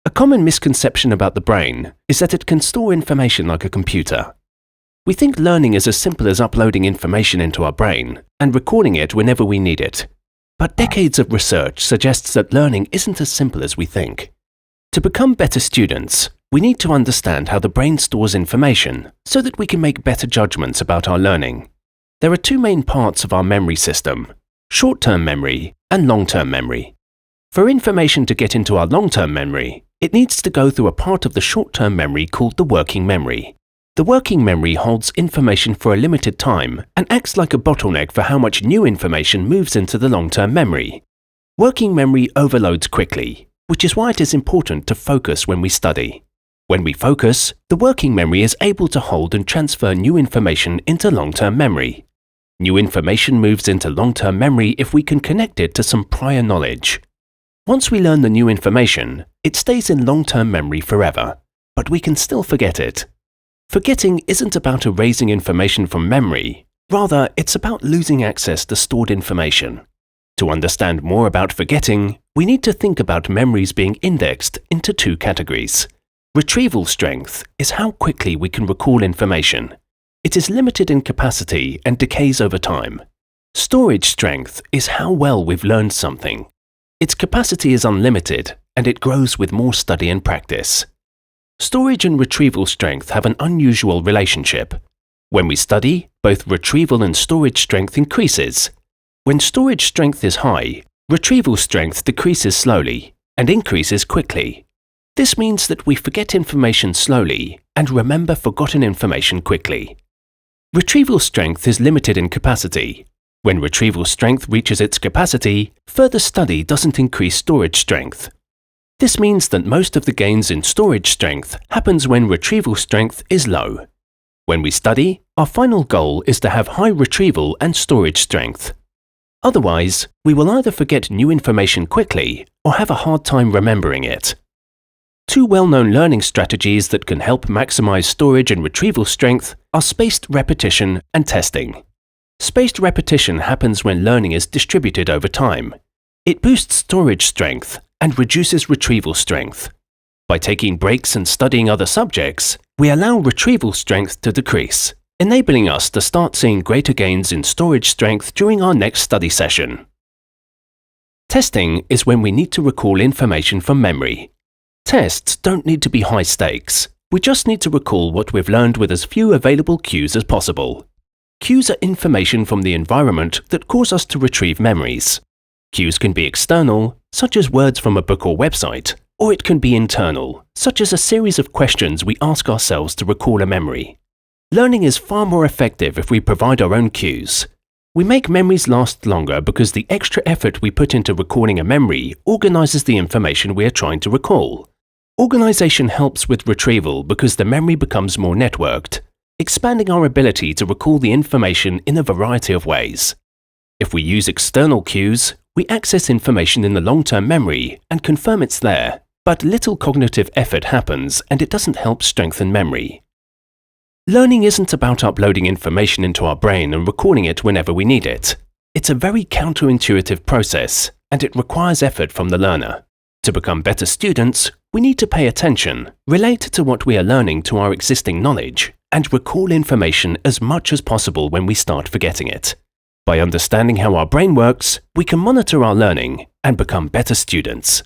A common misconception about the brain is that it can store information like a computer. We think learning is as simple as uploading information into our brain and recording it whenever we need it. But decades of research suggests that learning isn't as simple as we think. To become better students, we need to understand how the brain stores information so that we can make better judgments about our learning. There are two main parts of our memory system: short-term memory and long-term memory. For information to get into our long-term memory, it needs to go through a part of the short-term memory called the working memory. The working memory holds information for a limited time and acts like a bottleneck for how much new information moves into the long-term memory. Working memory overloads quickly, which is why it is important to focus when we study. When we focus, the working memory is able to hold and transfer new information into long-term memory. New information moves into long-term memory if we can connect it to some prior knowledge. Once we learn the new information, it stays in long-term memory forever, but we can still forget it. Forgetting isn't about erasing information from memory. Rather, it's about losing access to stored information. To understand more about forgetting, we need to think about memories being indexed into two categories. Retrieval strength is how quickly we can recall information. It is limited in capacity and decays over time. Storage strength is how well we've learned something. Its capacity is unlimited, and it grows with more study and practice. Storage and retrieval strength have an unusual relationship. When we study, both retrieval and storage strength increases. When storage strength is high, retrieval strength decreases slowly and increases quickly. This means that we forget information slowly and remember forgotten information quickly. Retrieval strength is limited in capacity. When retrieval strength reaches its capacity, further study doesn't increase storage strength. This means that most of the gains in storage strength happens when retrieval strength is low. When we study, our final goal is to have high retrieval and storage strength. Otherwise, we will either forget new information quickly or have a hard time remembering it. Two well-known learning strategies that can help maximize storage and retrieval strength are spaced repetition and testing. Spaced repetition happens when learning is distributed over time. It boosts storage strength and reduces retrieval strength. By taking breaks and studying other subjects, we allow retrieval strength to decrease, enabling us to start seeing greater gains in storage strength during our next study session. Testing is when we need to recall information from memory. Tests don't need to be high stakes. We just need to recall what we've learned with as few available cues as possible. Cues are information from the environment that cause us to retrieve memories. Cues can be external, such as words from a book or website, or it can be internal, such as a series of questions we ask ourselves to recall a memory. Learning is far more effective if we provide our own cues. We make memories last longer because the extra effort we put into recalling a memory organizes the information we are trying to recall. Organization helps with retrieval because the memory becomes more networked, expanding our ability to recall the information in a variety of ways. If we use external cues, we access information in the long-term memory and confirm it's there, but little cognitive effort happens and it doesn't help strengthen memory. Learning isn't about uploading information into our brain and recalling it whenever we need it. It's a very counterintuitive process, and it requires effort from the learner. To become better students, we need to pay attention, relate to what we are learning to our existing knowledge, and recall information as much as possible when we start forgetting it. By understanding how our brain works, we can monitor our learning and become better students.